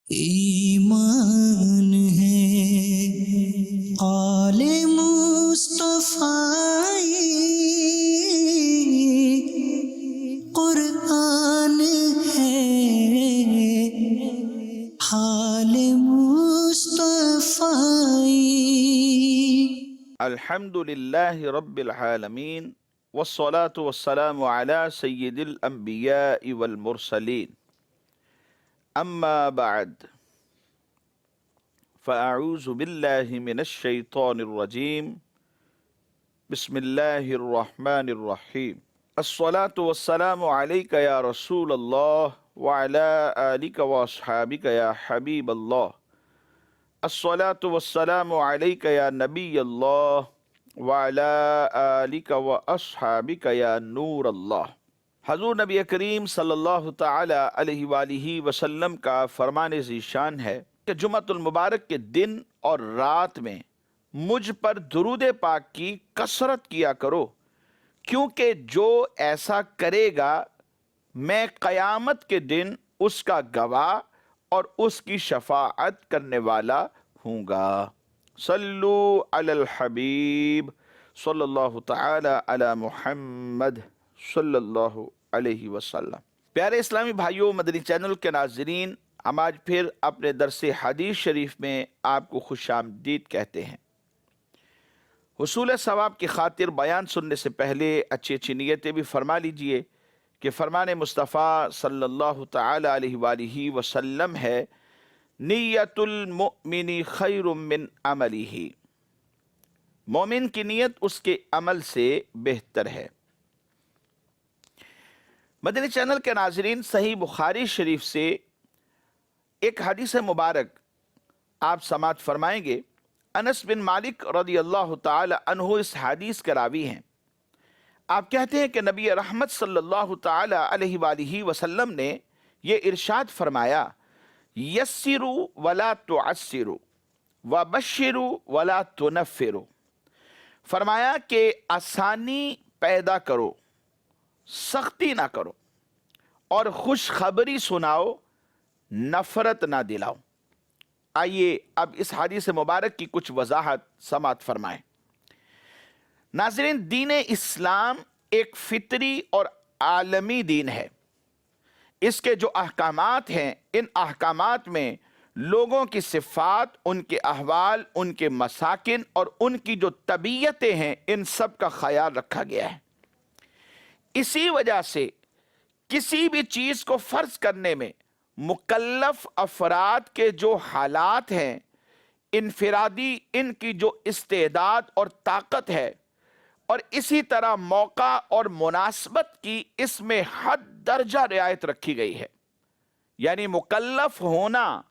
ایمان ہے قال مصطفی، قرآن ہے حال مصطفی۔ الحمد للہ رب العالمین والصلاة والسلام علی سید الانبیاء والمرسلین، اما بعد فاعوذ باللہ من الشیطان الرجیم، بسم اللہ الرحمن الرحیم۔ الصلاة والسلام علیک یا رسول اللہ وعلی آلک واصحابک یا حبیب اللہ۔ الصلاة والسلام علیک یا نبی اللہ وعلی آلک واصحابک یا نور اللہ۔ حضور نبی کریم صلی اللہ تعالی علیہ وآلہ وسلم کا فرمان ذیشان ہے کہ جمعۃ المبارک کے دن اور رات میں مجھ پر درود پاک کی کثرت کیا کرو، کیونکہ جو ایسا کرے گا میں قیامت کے دن اس کا گواہ اور اس کی شفاعت کرنے والا ہوں گا۔ صلو علی الحبیب صلی اللہ تعالی علی محمد صلی اللہ علیہ وسلم۔ پیارے اسلامی بھائیوں، مدنی چینل کے ناظرین، ہم آج پھر اپنے درس حدیث شریف میں آپ کو خوش آمدید کہتے ہیں۔ حصول ثواب کی خاطر بیان سننے سے پہلے اچھی اچھی نیتیں بھی فرما لیجئے کہ فرمان مصطفیٰ صلی اللہ تعالی علیہ وآلہ وسلم ہے، نیت المؤمن خیر من عملہ، مومن کی نیت اس کے عمل سے بہتر ہے۔ مدنی چینل کے ناظرین، صحیح بخاری شریف سے ایک حدیث مبارک آپ سماعت فرمائیں گے۔ انس بن مالک رضی اللہ تعالی عنہ اس حدیث کے راوی ہیں۔ آپ کہتے ہیں کہ نبی رحمت صلی اللہ تعالی علیہ وآلہ وسلم نے یہ ارشاد فرمایا، یسروا ولا تعسروا وبشروا ولا تنفروا، فرمایا کہ آسانی پیدا کرو، سختی نہ کرو، اور خوشخبری سناؤ، نفرت نہ دلاؤ۔ آئیے اب اس حدیث مبارک کی کچھ وضاحت سماعت فرمائیں۔ ناظرین، دین اسلام ایک فطری اور عالمی دین ہے۔ اس کے جو احکامات ہیں، ان احکامات میں لوگوں کی صفات، ان کے احوال، ان کے مساکن اور ان کی جو طبیعتیں ہیں، ان سب کا خیال رکھا گیا ہے۔ اسی وجہ سے کسی بھی چیز کو فرض کرنے میں مکلف افراد کے جو حالات ہیں، انفرادی ان کی جو استعداد اور طاقت ہے، اور اسی طرح موقع اور مناسبت کی اس میں حد درجہ رعایت رکھی گئی ہے۔ یعنی مکلف ہونا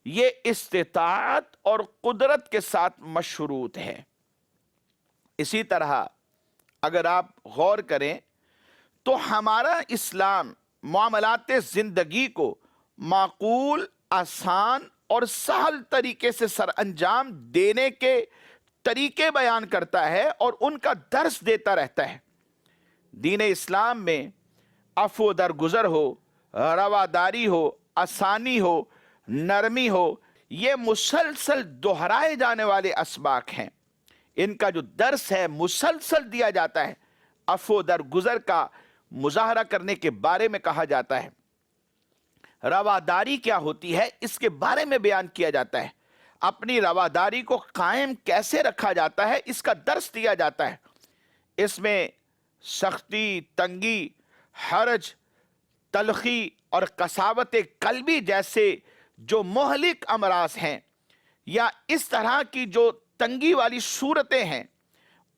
یہ استطاعت اور قدرت کے ساتھ مشروط ہے۔ اسی طرح اگر آپ غور کریں تو ہمارا اسلام معاملات زندگی کو معقول، آسان اور سہل طریقے سے سر انجام دینے کے طریقے بیان کرتا ہے اور ان کا درس دیتا رہتا ہے۔ دین اسلام میں عفو درگزر ہو، رواداری ہو، آسانی ہو، نرمی ہو، یہ مسلسل دہرائے جانے والے اسباق ہیں۔ ان کا جو درس ہے مسلسل دیا جاتا ہے۔ عفو درگزر کا مظاہرہ کرنے کے بارے میں کہا جاتا ہے، رواداری کیا ہوتی ہے اس کے بارے میں بیان کیا جاتا ہے، اپنی رواداری کو قائم کیسے رکھا جاتا ہے اس کا درس دیا جاتا ہے۔ اس میں سختی، تنگی، حرج، تلخی اور قساوت قلبی جیسے جو مہلک امراض ہیں، یا اس طرح کی جو تنگی والی صورتیں ہیں،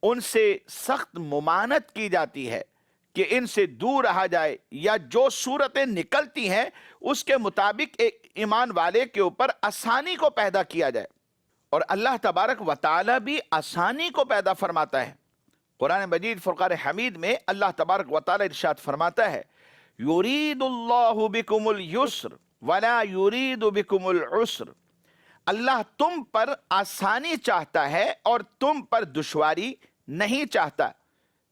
ان سے سخت ممانعت کی جاتی ہے کہ ان سے دور رہا جائے، یا جو صورتیں نکلتی ہیں اس کے مطابق ایک ایمان والے کے اوپر آسانی کو پیدا کیا جائے۔ اور اللہ تبارک و تعالی بھی آسانی کو پیدا فرماتا ہے۔ قرآن مجید فرقان حمید میں اللہ تبارک و تعالی ارشاد فرماتا ہے، یرید اللہ بکم اليسر ولا یرید بکم العسر، اللہ تم پر آسانی چاہتا ہے اور تم پر دشواری نہیں چاہتا۔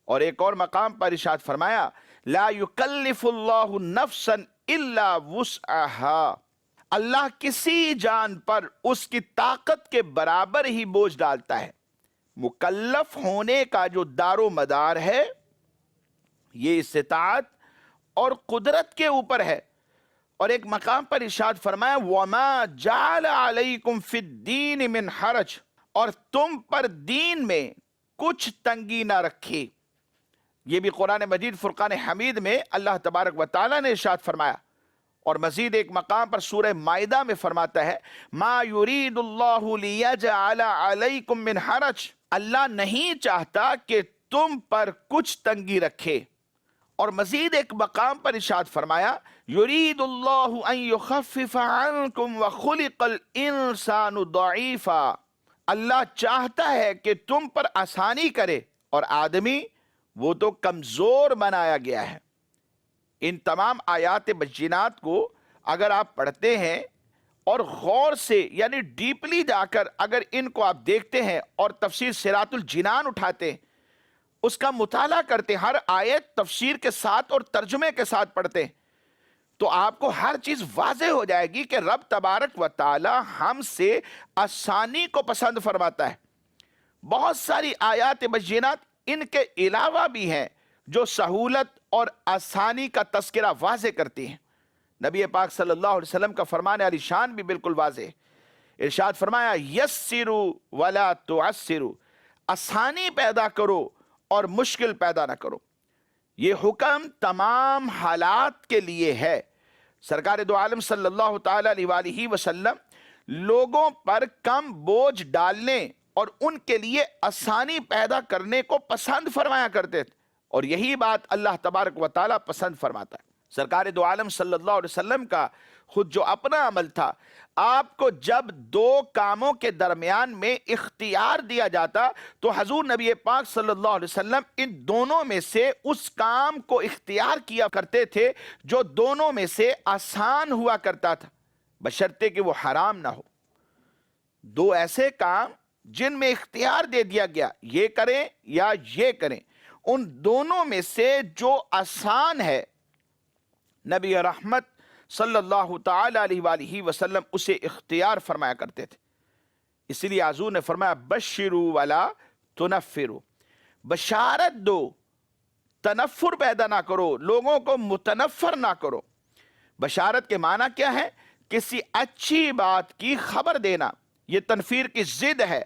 اور ایک اور مقام پر ارشاد فرمایا، لا یکلف اللہ نفسا الا وسعها، اللہ کسی جان پر اس کی طاقت کے برابر ہی بوجھ ڈالتا ہے۔ مکلف ہونے کا جو دار و مدار ہے یہ استطاعت اور قدرت کے اوپر ہے۔ اور ایک مقام پر ارشاد فرمایا وَمَا جَعَلَ عَلَيْكُمْ فِي الدِّينِ مِنْ حَرَجٍ، اور تم پر دین میں کچھ تنگی نہ رکھی۔ یہ بھی قرآن مجید فرقان حمید میں اللہ تبارک و تعالیٰ نے ارشاد فرمایا۔ اور مزید ایک مقام پر سورہ مائدہ میں فرماتا ہے مَا يُرِيدُ اللَّهُ لِيَجْعَلَ عَلَيْكُمْ مِنْ حَرَجٍ، اللہ نہیں چاہتا کہ تم پر کچھ تنگی رکھے۔ اور مزید ایک مقام پر ارشاد فرمایا یرید اللہ ان یخفف عنکم وخلق الانسان ضعیفا، اللہ چاہتا ہے کہ تم پر آسانی کرے، اور آدمی وہ تو کمزور بنایا گیا ہے۔ ان تمام آیات بینات کو اگر آپ پڑھتے ہیں اور غور سے یعنی ڈیپلی جا کر اگر ان کو آپ دیکھتے ہیں اور تفسیر صراط الجنان اٹھاتے ہیں، اس کا مطالعہ کرتے ہیں، ہر آیت تفسیر کے ساتھ اور ترجمے کے ساتھ پڑھتے ہیں، تو آپ کو ہر چیز واضح ہو جائے گی کہ رب تبارک و تعالی ہم سے آسانی کو پسند فرماتا ہے۔ بہت ساری آیات بینات ان کے علاوہ بھی ہیں جو سہولت اور آسانی کا تذکرہ واضح کرتی ہیں۔ نبی پاک صلی اللہ علیہ وسلم کا فرمان علی شان بھی بالکل واضح ہے۔ ارشاد فرمایا یسروا ولا تعسروا، آسانی پیدا کرو اور مشکل پیدا نہ کرو۔ یہ حکم تمام حالات کے لیے ہے۔ سرکار دو عالم صلی اللہ تعالی علیہ وآلہ وسلم لوگوں پر کم بوجھ ڈالنے اور ان کے لیے آسانی پیدا کرنے کو پسند فرمایا کرتے تھے، اور یہی بات اللہ تبارک و تعالی پسند فرماتا ہے۔ سرکار دو عالم صلی اللہ علیہ وسلم کا خود جو اپنا عمل تھا، آپ کو جب دو کاموں کے درمیان میں اختیار دیا جاتا تو حضور نبی پاک صلی اللہ علیہ وسلم ان دونوں میں سے اس کام کو اختیار کیا کرتے تھے جو دونوں میں سے آسان ہوا کرتا تھا، بشرطے کہ وہ حرام نہ ہو۔ دو ایسے کام جن میں اختیار دے دیا گیا یہ کریں یا یہ کریں، ان دونوں میں سے جو آسان ہے نبی رحمت صلی اللہ تعالی علیہ وآلہ وسلم اسے اختیار فرمایا کرتے تھے۔ اسی لیے حضور نے فرمایا بشروا ولا تنفروا، بشارت دو، تنفر پیدا نہ کرو، لوگوں کو متنفر نہ کرو۔ بشارت کے معنی کیا ہے؟ کسی اچھی بات کی خبر دینا، یہ تنفیر کی ضد ہے،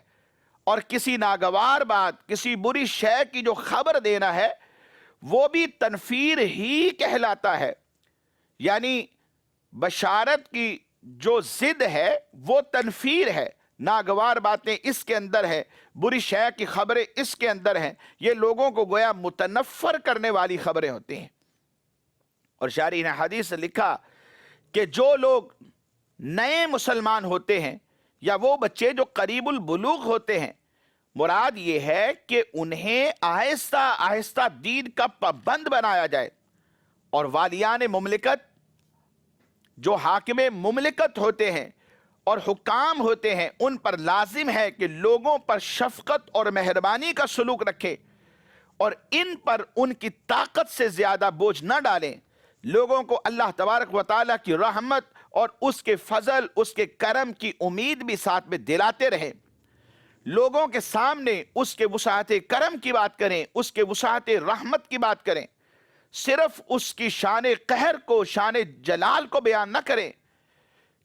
اور کسی ناگوار بات، کسی بری شے کی جو خبر دینا ہے وہ بھی تنفیر ہی کہلاتا ہے۔ یعنی بشارت کی جو ضد ہے وہ تنفیر ہے، ناگوار باتیں اس کے اندر ہے، بری شے کی خبریں اس کے اندر ہیں، یہ لوگوں کو گویا متنفر کرنے والی خبریں ہوتی ہیں۔ اور شارحین حدیث نے لکھا کہ جو لوگ نئے مسلمان ہوتے ہیں یا وہ بچے جو قریب البلوغ ہوتے ہیں، مراد یہ ہے کہ انہیں آہستہ آہستہ دین کا پابند بنایا جائے، اور والیان مملکت جو حاکم مملکت ہوتے ہیں اور حکام ہوتے ہیں ان پر لازم ہے کہ لوگوں پر شفقت اور مہربانی کا سلوک رکھے، اور ان پر ان کی طاقت سے زیادہ بوجھ نہ ڈالیں۔ لوگوں کو اللہ تبارک و تعالیٰ کی رحمت اور اس کے فضل، اس کے کرم کی امید بھی ساتھ میں دلاتے رہیں۔ لوگوں کے سامنے اس کے وسعت کرم کی بات کریں، اس کے وسعت رحمت کی بات کریں، صرف اس کی شان قہر کو، شان جلال کو بیان نہ کریں،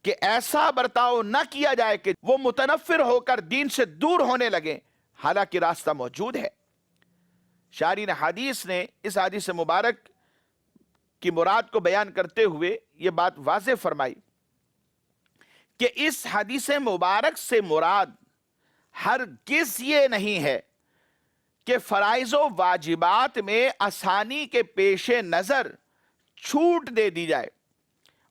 کہ ایسا برتاؤ نہ کیا جائے کہ وہ متنفر ہو کر دین سے دور ہونے لگیں، حالانکہ راستہ موجود ہے۔ شارحین حدیث نے اس حدیث مبارک کی مراد کو بیان کرتے ہوئے یہ بات واضح فرمائی کہ اس حدیث مبارک سے مراد ہرگز یہ نہیں ہے کہ فرائض و واجبات میں آسانی کے پیش نظر چھوٹ دے دی جائے،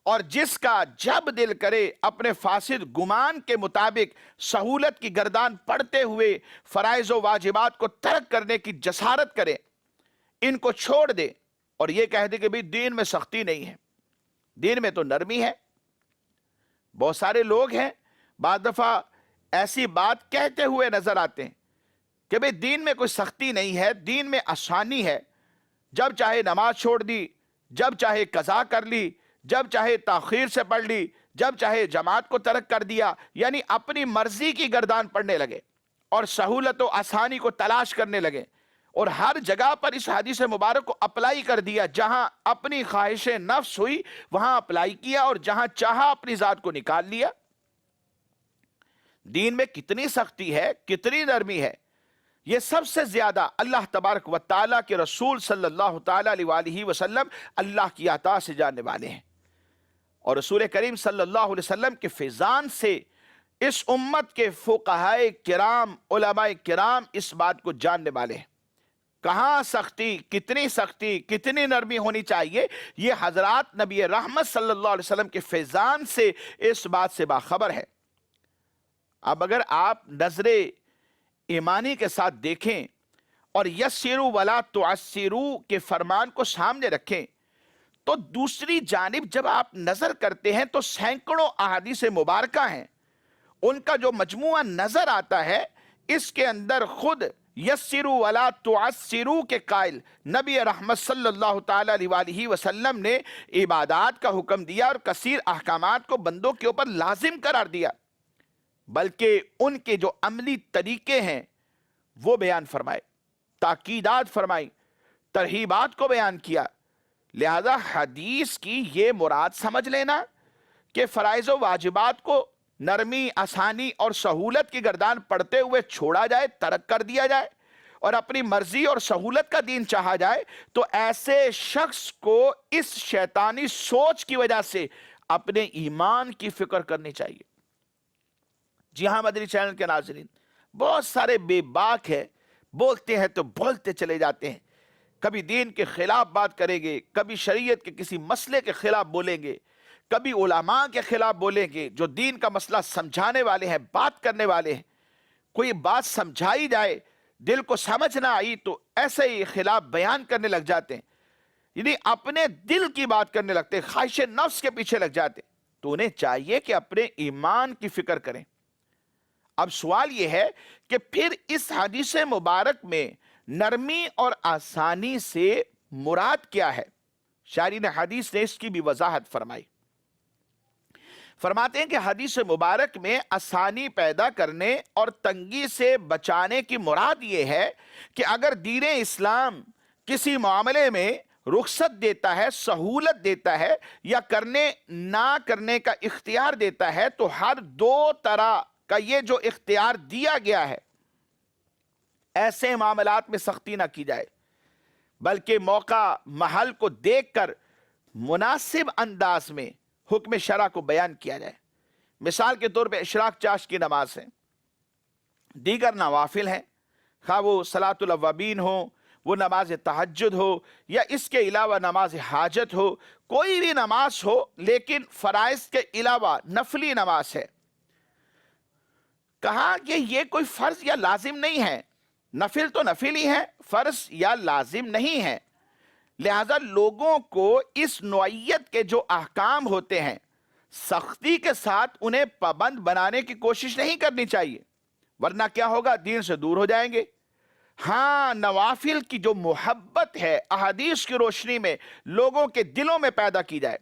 اور جس کا جب دل کرے اپنے فاسد گمان کے مطابق سہولت کی گردان پڑتے ہوئے فرائض و واجبات کو ترک کرنے کی جسارت کرے، ان کو چھوڑ دے اور یہ کہہ دے کہ بھی دین میں سختی نہیں ہے، دین میں تو نرمی ہے۔ بہت سارے لوگ ہیں بعض دفعہ ایسی بات کہتے ہوئے نظر آتے ہیں کہ بھئی دین میں کوئی سختی نہیں ہے، دین میں آسانی ہے، جب چاہے نماز چھوڑ دی، جب چاہے قضا کر لی، جب چاہے تاخیر سے پڑھ لی، جب چاہے جماعت کو ترک کر دیا، یعنی اپنی مرضی کی گردان پڑنے لگے اور سہولت و آسانی کو تلاش کرنے لگے، اور ہر جگہ پر اس حدیث مبارک کو اپلائی کر دیا۔ جہاں اپنی خواہش نفس ہوئی وہاں اپلائی کیا، اور جہاں چاہا اپنی ذات کو نکال لیا۔ دین میں کتنی سختی ہے، کتنی نرمی ہے، یہ سب سے زیادہ اللہ تبارک و تعالیٰ کے رسول صلی اللہ تعالیٰ علیہ وآلہ وسلم اللہ کی عطا سے جاننے والے ہیں، اور رسول کریم صلی اللہ علیہ وسلم کے فیضان سے اس امت کے فقہائے کرام، علماء کرام اس بات کو جاننے والے ہیں۔ کہاں سختی، کتنی نرمی ہونی چاہیے، یہ حضرات نبی رحمت صلی اللہ علیہ وسلم کے فیضان سے اس بات سے باخبر ہے۔ اب اگر آپ نظر ایمانی کے ساتھ دیکھیں اور یسروا ولا تعسروا کے فرمان کو سامنے رکھیں، تو دوسری جانب جب آپ نظر کرتے ہیں تو سینکڑوں احادیث مبارکہ ہیں، ان کا جو مجموعہ نظر آتا ہے اس کے اندر خود یسروا ولا تعسروا کے قائل نبی رحمت صلی اللہ تعالی علیہ وآلہ وسلم نے عبادات کا حکم دیا اور کثیر احکامات کو بندوں کے اوپر لازم قرار دیا، بلکہ ان کے جو عملی طریقے ہیں وہ بیان فرمائے، تاکیدات فرمائی، ترہیبات کو بیان کیا۔ لہذا حدیث کی یہ مراد سمجھ لینا کہ فرائض و واجبات کو نرمی، آسانی اور سہولت کی گردان پڑتے ہوئے چھوڑا جائے، ترک کر دیا جائے، اور اپنی مرضی اور سہولت کا دین چاہا جائے، تو ایسے شخص کو اس شیطانی سوچ کی وجہ سے اپنے ایمان کی فکر کرنی چاہیے۔ جی ہاں مدنی چینل کے ناظرین، بہت سارے بے باک ہیں، بولتے ہیں تو بولتے چلے جاتے ہیں، کبھی دین کے خلاف بات کریں گے، کبھی شریعت کے کسی مسئلے کے خلاف بولیں گے، کبھی علماء کے خلاف بولیں گے جو دین کا مسئلہ سمجھانے والے ہیں، بات کرنے والے ہیں۔ کوئی بات سمجھائی جائے، دل کو سمجھ نہ آئی تو ایسے ہی خلاف بیان کرنے لگ جاتے ہیں، یعنی اپنے دل کی بات کرنے لگتے ہیں، خواہش نفس کے پیچھے لگ جاتے ہیں۔ تو انہیں چاہیے کہ اپنے ایمان کی فکر کریں۔ اب سوال یہ ہے کہ پھر اس حدیث مبارک میں نرمی اور آسانی سے مراد کیا ہے؟ شارحین حدیث نے اس کی بھی وضاحت فرمائی۔ فرماتے ہیں کہ حدیث مبارک میں آسانی پیدا کرنے اور تنگی سے بچانے کی مراد یہ ہے کہ اگر دین اسلام کسی معاملے میں رخصت دیتا ہے، سہولت دیتا ہے، یا کرنے نہ کرنے کا اختیار دیتا ہے، تو ہر دو طرح کا یہ جو اختیار دیا گیا ہے ایسے معاملات میں سختی نہ کی جائے، بلکہ موقع محل کو دیکھ کر مناسب انداز میں حکم شرع کو بیان کیا جائے۔ مثال کے طور پہ اشراق چاش کی نماز ہے، دیگر نوافل ہیں، خواہ وہ صلاۃ الاوابین ہو، وہ نماز تہجد ہو، یا اس کے علاوہ نماز حاجت ہو، کوئی بھی نماز ہو لیکن فرائض کے علاوہ نفلی نماز ہے۔ کہا کہ یہ کوئی فرض یا لازم نہیں ہے، نفل تو نفل ہی ہے، فرض یا لازم نہیں ہے۔ لہذا لوگوں کو اس نوعیت کے جو احکام ہوتے ہیں سختی کے ساتھ انہیں پابند بنانے کی کوشش نہیں کرنی چاہیے، ورنہ کیا ہوگا، دین سے دور ہو جائیں گے۔ ہاں، نوافل کی جو محبت ہے احادیث کی روشنی میں لوگوں کے دلوں میں پیدا کی جائے،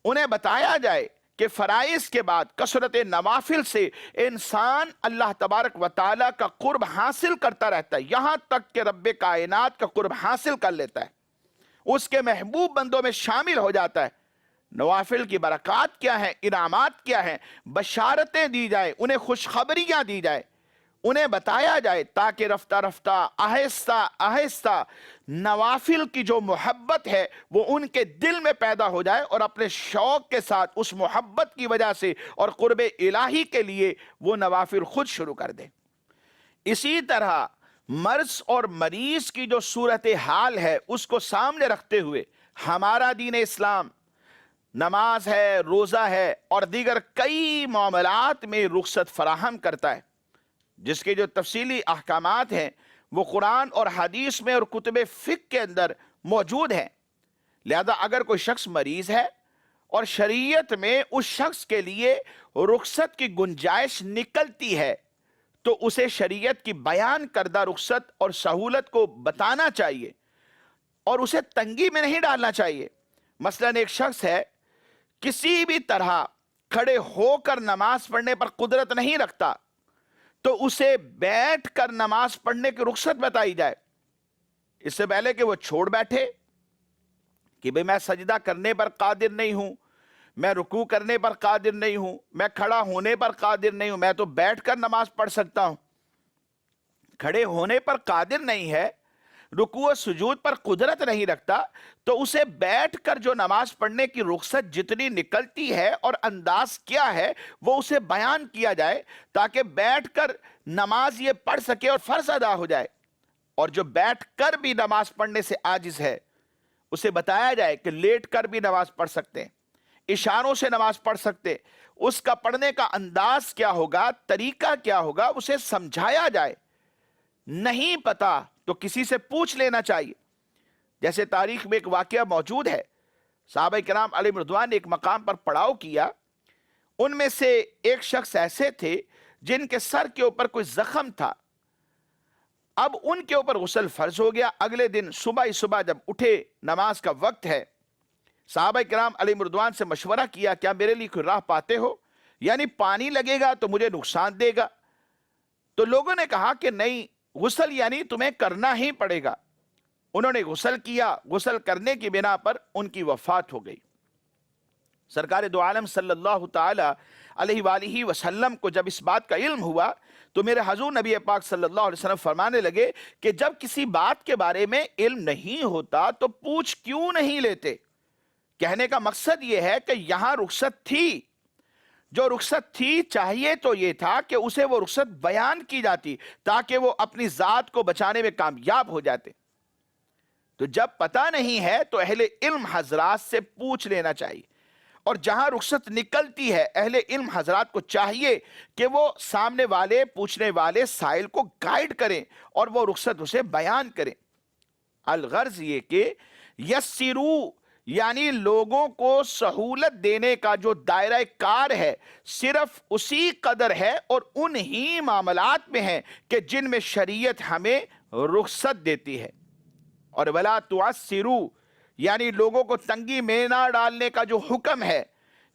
انہیں بتایا جائے کہ فرائض کے بعد کثرت نوافل سے انسان اللہ تبارک و تعالیٰ کا قرب حاصل کرتا رہتا ہے، یہاں تک کہ رب کائنات کا قرب حاصل کر لیتا ہے، اس کے محبوب بندوں میں شامل ہو جاتا ہے۔ نوافل کی برکات کیا ہیں، انعامات کیا ہیں، بشارتیں دی جائیں، انہیں خوشخبریاں دی جائیں، انہیں بتایا جائے، تاکہ رفتہ رفتہ آہستہ آہستہ نوافل کی جو محبت ہے وہ ان کے دل میں پیدا ہو جائے، اور اپنے شوق کے ساتھ اس محبت کی وجہ سے اور قرب الہی کے لیے وہ نوافل خود شروع کر دیں۔ اسی طرح مرض اور مریض کی جو صورتحال ہے اس کو سامنے رکھتے ہوئے ہمارا دین اسلام نماز ہے، روزہ ہے اور دیگر کئی معاملات میں رخصت فراہم کرتا ہے، جس کے جو تفصیلی احکامات ہیں وہ قرآن اور حدیث میں اور کتب فقہ کے اندر موجود ہیں۔ لہذا اگر کوئی شخص مریض ہے اور شریعت میں اس شخص کے لیے رخصت کی گنجائش نکلتی ہے تو اسے شریعت کی بیان کردہ رخصت اور سہولت کو بتانا چاہیے اور اسے تنگی میں نہیں ڈالنا چاہیے۔ مثلاً ایک شخص ہے، کسی بھی طرح کھڑے ہو کر نماز پڑھنے پر قدرت نہیں رکھتا تو اسے بیٹھ کر نماز پڑھنے کی رخصت بتائی جائے، اس سے پہلے کہ وہ چھوڑ بیٹھے کہ بھئی میں سجدہ کرنے پر قادر نہیں ہوں، میں رکوع کرنے پر قادر نہیں ہوں، میں کھڑا ہونے پر قادر نہیں ہوں، میں تو بیٹھ کر نماز پڑھ سکتا ہوں۔ کھڑے ہونے پر قادر نہیں ہے، رکوع و سجود پر قدرت نہیں رکھتا، تو اسے بیٹھ کر جو نماز پڑھنے کی رخصت جتنی نکلتی ہے اور انداز کیا ہے وہ اسے بیان کیا جائے، تاکہ بیٹھ کر نماز یہ پڑھ سکے اور فرض ادا ہو جائے۔ اور جو بیٹھ کر بھی نماز پڑھنے سے عاجز ہے اسے بتایا جائے کہ لیٹ کر بھی نماز پڑھ سکتے ہیں، اشاروں سے نماز پڑھ سکتے، اس کا پڑھنے کا انداز کیا ہوگا، طریقہ کیا ہوگا، اسے سمجھایا جائے۔ نہیں پتا تو کسی سے پوچھ لینا چاہیے۔ جیسے تاریخ میں ایک واقعہ موجود ہے، صحابہ کرام علیہ رضوان نے ایک مقام پر پڑاؤ کیا، ان میں سے ایک شخص ایسے تھے جن کے سر کے اوپر کوئی زخم تھا، اب ان کے اوپر غسل فرض ہو گیا۔ اگلے دن صبح ہی صبح جب اٹھے، نماز کا وقت ہے، صحابہ کرام علیہ رضوان سے مشورہ کیا، کیا میرے لیے کوئی راہ پاتے ہو؟ یعنی پانی لگے گا تو مجھے نقصان دے گا۔ تو لوگوں نے کہا کہ نہیں، غسل یعنی تمہیں کرنا ہی پڑے گا۔ انہوں نے غسل کیا، غسل کرنے کی بنا پر ان کی وفات ہو گئی۔ سرکار دو عالم صلی اللہ تعالی علیہ وآلہ وسلم کو جب اس بات کا علم ہوا تو میرے حضور نبی پاک صلی اللہ علیہ وسلم فرمانے لگے کہ جب کسی بات کے بارے میں علم نہیں ہوتا تو پوچھ کیوں نہیں لیتے؟ کہنے کا مقصد یہ ہے کہ یہاں رخصت تھی، جو رخصت تھی چاہیے تو یہ تھا کہ اسے وہ رخصت بیان کی جاتی تاکہ وہ اپنی ذات کو بچانے میں کامیاب ہو جاتے۔ تو جب پتہ نہیں ہے تو اہل علم حضرات سے پوچھ لینا چاہیے، اور جہاں رخصت نکلتی ہے اہل علم حضرات کو چاہیے کہ وہ سامنے والے، پوچھنے والے سائل کو گائیڈ کریں اور وہ رخصت اسے بیان کریں۔ الغرض یہ کہ یسرو یعنی لوگوں کو سہولت دینے کا جو دائرہ کار ہے صرف اسی قدر ہے اور انہی معاملات میں ہے کہ جن میں شریعت ہمیں رخصت دیتی ہے۔ اور وَلَا تُعَسِّرُوا یعنی لوگوں کو تنگی میں نہ ڈالنے کا جو حکم ہے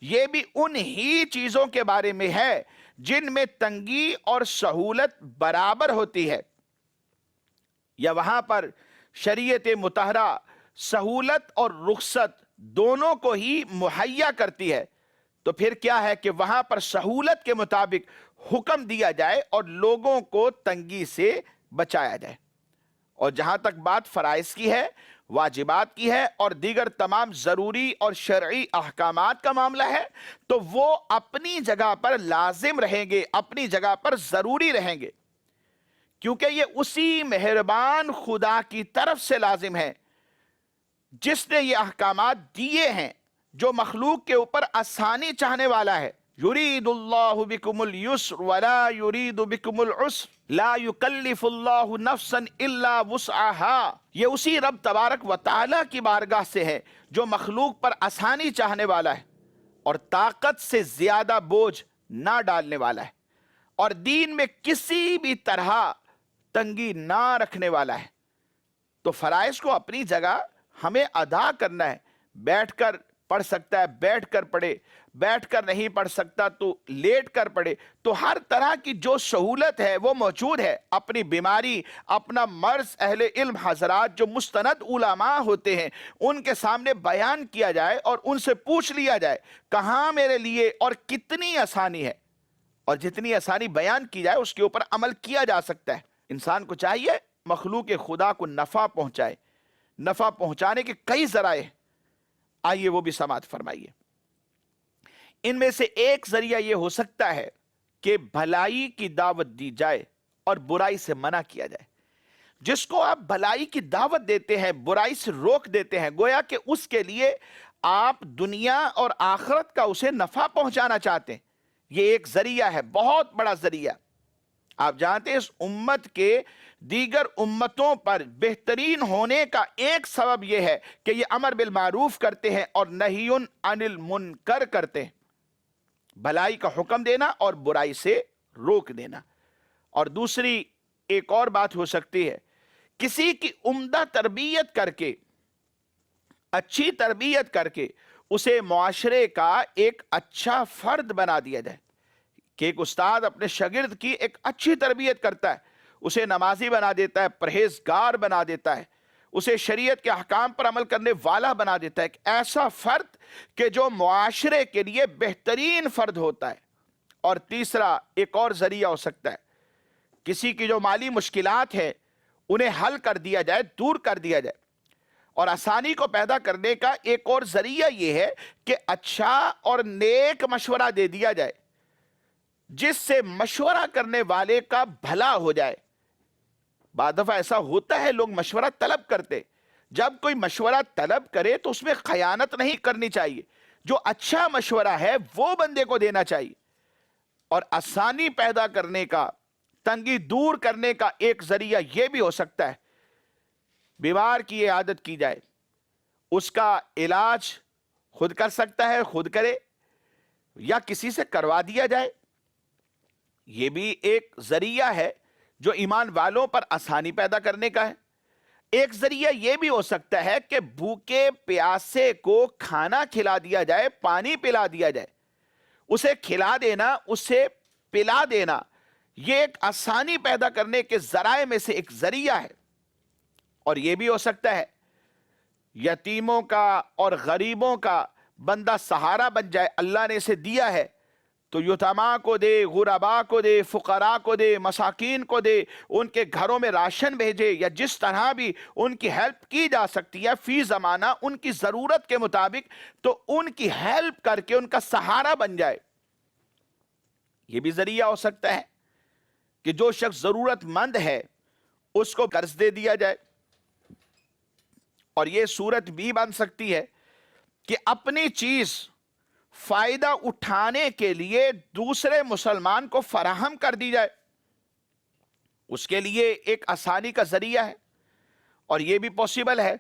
یہ بھی انہی چیزوں کے بارے میں ہے جن میں تنگی اور سہولت برابر ہوتی ہے، یا وہاں پر شریعت مطہرہ سہولت اور رخصت دونوں کو ہی مہیا کرتی ہے، تو پھر کیا ہے کہ وہاں پر سہولت کے مطابق حکم دیا جائے اور لوگوں کو تنگی سے بچایا جائے۔ اور جہاں تک بات فرائض کی ہے، واجبات کی ہے اور دیگر تمام ضروری اور شرعی احکامات کا معاملہ ہے تو وہ اپنی جگہ پر لازم رہیں گے، اپنی جگہ پر ضروری رہیں گے، کیونکہ یہ اسی مہربان خدا کی طرف سے لازم ہے جس نے یہ احکامات دیے ہیں، جو مخلوق کے اوپر آسانی چاہنے والا ہے۔ یرید اللہ بکم اليسر ولا یرید بکم العسر لا یکلف اللہ نفسا الا وسعها۔ یہ اسی رب تبارک و تعالی کی بارگاہ سے ہے جو مخلوق پر آسانی چاہنے والا ہے اور طاقت سے زیادہ بوجھ نہ ڈالنے والا ہے، اور دین میں کسی بھی طرح تنگی نہ رکھنے والا ہے۔ تو فرائض کو اپنی جگہ ہمیں ادا کرنا ہے۔ بیٹھ کر پڑھ سکتا ہے بیٹھ کر پڑھے، بیٹھ کر نہیں پڑھ سکتا تو لیٹ کر پڑھے، تو ہر طرح کی جو سہولت ہے وہ موجود ہے۔ اپنی بیماری، اپنا مرض اہل علم حضرات جو مستند علماء ہوتے ہیں ان کے سامنے بیان کیا جائے اور ان سے پوچھ لیا جائے کہاں میرے لیے اور کتنی آسانی ہے، اور جتنی آسانی بیان کی جائے اس کے اوپر عمل کیا جا سکتا ہے۔ انسان کو چاہیے مخلوق خدا کو نفع پہنچائے، نفع پہنچانے کے کئی ذرائع، آئیے وہ بھی سماعت فرمائیے۔ ان میں سے ایک ذریعہ یہ ہو سکتا ہے کہ بھلائی کی دعوت دی جائے اور برائی سے منع کیا جائے۔ جس کو آپ بھلائی کی دعوت دیتے ہیں، برائی سے روک دیتے ہیں، گویا کہ اس کے لیے آپ دنیا اور آخرت کا اسے نفع پہنچانا چاہتے ہیں۔ یہ ایک ذریعہ ہے، بہت بڑا ذریعہ۔ آپ جانتے ہیں اس امت کے دیگر امتوں پر بہترین ہونے کا ایک سبب یہ ہے کہ یہ امر بالمعروف کرتے ہیں اور نہی عن المنکر کرتے ہیں، بھلائی کا حکم دینا اور برائی سے روک دینا۔ اور دوسری ایک اور بات ہو سکتی ہے، کسی کی عمدہ تربیت کر کے، اچھی تربیت کر کے اسے معاشرے کا ایک اچھا فرد بنا دیا جائے، کہ ایک استاد اپنے شاگرد کی ایک اچھی تربیت کرتا ہے، اسے نمازی بنا دیتا ہے، پرہیزگار بنا دیتا ہے، اسے شریعت کے احکام پر عمل کرنے والا بنا دیتا ہے، ایک ایسا فرد کہ جو معاشرے کے لیے بہترین فرد ہوتا ہے۔ اور تیسرا ایک اور ذریعہ ہو سکتا ہے، کسی کی جو مالی مشکلات ہیں انہیں حل کر دیا جائے، دور کر دیا جائے۔ اور آسانی کو پیدا کرنے کا ایک اور ذریعہ یہ ہے کہ اچھا اور نیک مشورہ دے دیا جائے، جس سے مشورہ کرنے والے کا بھلا ہو جائے۔ بعض دفعہ ایسا ہوتا ہے، لوگ مشورہ طلب کرتے، جب کوئی مشورہ طلب کرے تو اس میں خیانت نہیں کرنی چاہیے، جو اچھا مشورہ ہے وہ بندے کو دینا چاہیے۔ اور آسانی پیدا کرنے کا، تنگی دور کرنے کا ایک ذریعہ یہ بھی ہو سکتا ہے، بیمار کی عیادت کی جائے، اس کا علاج خود کر سکتا ہے خود کرے، یا کسی سے کروا دیا جائے۔ یہ بھی ایک ذریعہ ہے جو ایمان والوں پر آسانی پیدا کرنے کا ہے۔ ایک ذریعہ یہ بھی ہو سکتا ہے کہ بھوکے پیاسے کو کھانا کھلا دیا جائے، پانی پلا دیا جائے، اسے کھلا دینا، اسے پلا دینا، یہ ایک آسانی پیدا کرنے کے ذرائع میں سے ایک ذریعہ ہے۔ اور یہ بھی ہو سکتا ہے یتیموں کا اور غریبوں کا بندہ سہارا بن جائے، اللہ نے اسے دیا ہے تو یتیما کو دے، غربا کو دے، فقراء کو دے، مساکین کو دے، ان کے گھروں میں راشن بھیجے، یا جس طرح بھی ان کی ہیلپ کی جا سکتی ہے فی زمانہ ان کی ضرورت کے مطابق، تو ان کی ہیلپ کر کے ان کا سہارا بن جائے۔ یہ بھی ذریعہ ہو سکتا ہے کہ جو شخص ضرورت مند ہے اس کو قرض دے دیا جائے۔ اور یہ صورت بھی بن سکتی ہے کہ اپنی چیز فائدہ اٹھانے کے لیے دوسرے مسلمان کو فراہم کر دی جائے، اس کے لیے ایک آسانی کا ذریعہ ہے۔ اور یہ بھی پاسبل ہے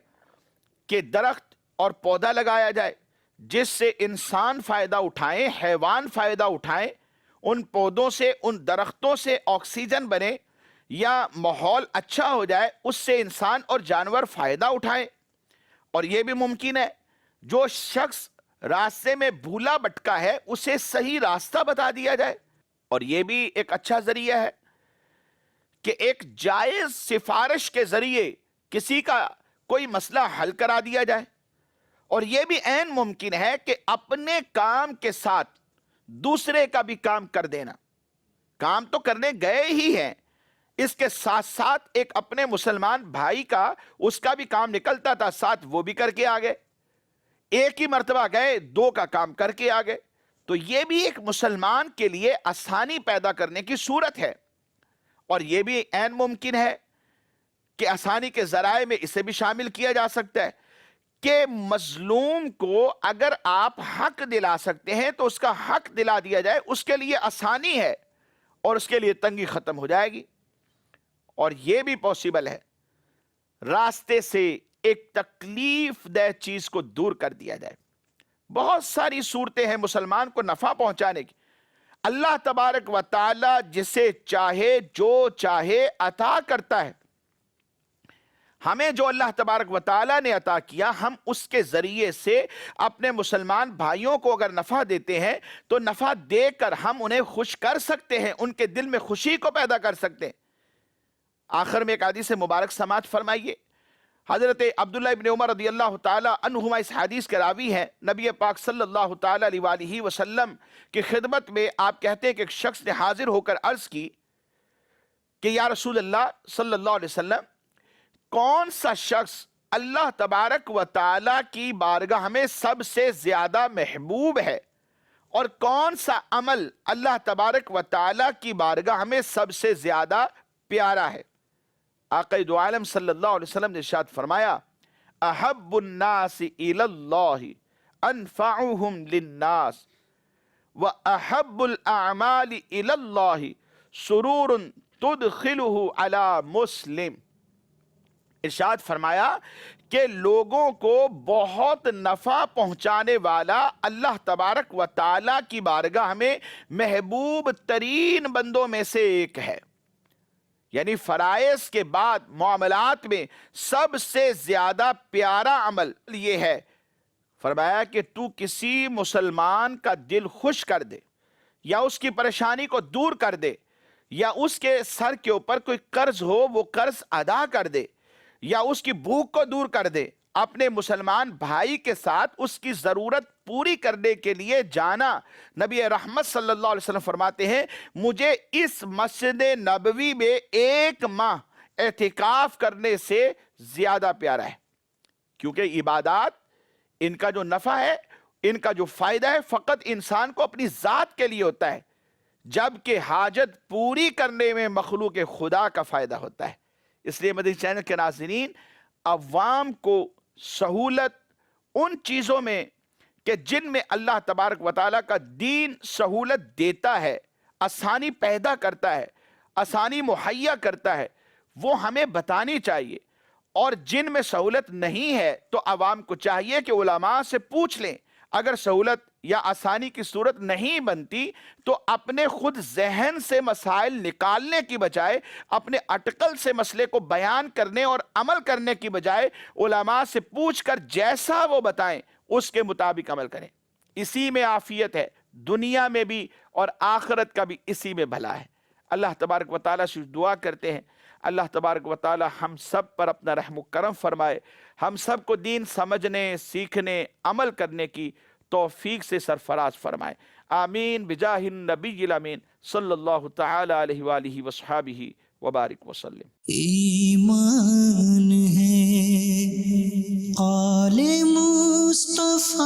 کہ درخت اور پودا لگایا جائے جس سے انسان فائدہ اٹھائیں، حیوان فائدہ اٹھائیں، ان پودوں سے، ان درختوں سے آکسیجن بنے یا ماحول اچھا ہو جائے، اس سے انسان اور جانور فائدہ اٹھائیں۔ اور یہ بھی ممکن ہے جو شخص راستے میں بھولا بھٹکا ہے اسے صحیح راستہ بتا دیا جائے۔ اور یہ بھی ایک اچھا ذریعہ ہے کہ ایک جائز سفارش کے ذریعے کسی کا کوئی مسئلہ حل کرا دیا جائے۔ اور یہ بھی عین ممکن ہے کہ اپنے کام کے ساتھ دوسرے کا بھی کام کر دینا۔ کام تو کرنے گئے ہی ہیں، اس کے ساتھ ساتھ ایک اپنے مسلمان بھائی کا، اس کا بھی کام نکلتا تھا، ساتھ وہ بھی کر کے آگئے، ایک ہی مرتبہ گئے، دو کا کام کر کے آگئے۔ تو یہ بھی ایک مسلمان کے لیے آسانی پیدا کرنے کی صورت ہے۔ اور یہ بھی عین ممکن ہے کہ آسانی کے ذرائع میں اسے بھی شامل کیا جا سکتا ہے کہ مظلوم کو اگر آپ حق دلا سکتے ہیں تو اس کا حق دلا دیا جائے، اس کے لیے آسانی ہے اور اس کے لیے تنگی ختم ہو جائے گی۔ اور یہ بھی پاسبل ہے راستے سے ایک تکلیف دہ چیز کو دور کر دیا جائے۔ بہت ساری صورتیں ہیں مسلمان کو نفع پہنچانے کی۔ اللہ تبارک و تعالی جسے چاہے جو چاہے عطا کرتا ہے۔ ہمیں جو اللہ تبارک و تعالی نے عطا کیا، ہم اس کے ذریعے سے اپنے مسلمان بھائیوں کو اگر نفع دیتے ہیں تو نفع دے کر ہم انہیں خوش کر سکتے ہیں، ان کے دل میں خوشی کو پیدا کر سکتے ہیں۔ آخر میں ایک حدیث مبارک سماعت فرمائیے۔ حضرت عبداللہ ابن عمر رضی اللہ تعالی عنہما اس حدیث کے راوی ہیں۔ نبی پاک صلی اللہ تعالی علیہ وآلہ وسلم کی خدمت میں آپ کہتے ہیں کہ ایک شخص نے حاضر ہو کر عرض کی کہ یا رسول اللہ صلی اللہ علیہ وسلم، کون سا شخص اللہ تبارک و تعالی کی بارگاہ میں سب سے زیادہ محبوب ہے، اور کون سا عمل اللہ تبارک و تعالی کی بارگاہ میں سب سے زیادہ پیارا ہے؟ آقا دو عالم صلی اللہ علیہ وسلم نے ارشاد فرمایا، احب الناس الی اللہ انفعهم للناس واحب الاعمال الی اللہ سرور تدخلہ علی مسلم۔ ارشاد فرمایا کہ لوگوں کو بہت نفع پہنچانے والا اللہ تبارک و تعالی کی بارگاہ میں محبوب ترین بندوں میں سے ایک ہے۔ یعنی فرائض کے بعد معاملات میں سب سے زیادہ پیارا عمل یہ ہے، فرمایا کہ تو کسی مسلمان کا دل خوش کر دے یا اس کی پریشانی کو دور کر دے یا اس کے سر کے اوپر کوئی قرض ہو وہ قرض ادا کر دے یا اس کی بھوک کو دور کر دے، اپنے مسلمان بھائی کے ساتھ اس کی ضرورت پوری کرنے کے لیے جانا۔ نبی رحمت صلی اللہ علیہ وسلم فرماتے ہیں مجھے اس مسجد نبوی میں 1 ماہ اعتکاف کرنے سے زیادہ پیارا ہے، کیونکہ عبادات ان کا جو نفع ہے، ان کا جو فائدہ ہے فقط انسان کو اپنی ذات کے لیے ہوتا ہے، جبکہ حاجت پوری کرنے میں مخلوق خدا کا فائدہ ہوتا ہے۔ اس لیے مدنی چینل کے ناظرین، عوام کو سہولت ان چیزوں میں کہ جن میں اللہ تبارک و تعالیٰ کا دین سہولت دیتا ہے، آسانی پیدا کرتا ہے، آسانی مہیا کرتا ہے، وہ ہمیں بتانی چاہیے، اور جن میں سہولت نہیں ہے تو عوام کو چاہیے کہ علماء سے پوچھ لیں۔ اگر سہولت یا آسانی کی صورت نہیں بنتی تو اپنے خود ذہن سے مسائل نکالنے کی بجائے، اپنے اٹکل سے مسئلے کو بیان کرنے اور عمل کرنے کی بجائے علماء سے پوچھ کر جیسا وہ بتائیں اس کے مطابق عمل کریں۔ اسی میں عافیت ہے، دنیا میں بھی اور آخرت کا بھی اسی میں بھلا ہے۔ اللہ تبارک و تعالیٰ سے دعا کرتے ہیں اللہ تبارک و تعالیٰ ہم سب پر اپنا رحم و کرم فرمائے، ہم سب کو دین سمجھنے، سیکھنے، عمل کرنے کی توفیق سے سرفراز فرمائے۔ آمین بجاہ النبی الامین صلی اللہ تعالی علیہ وآلہ وصحابہ وبارک وسلم۔ ایمان ہے قال مصطفی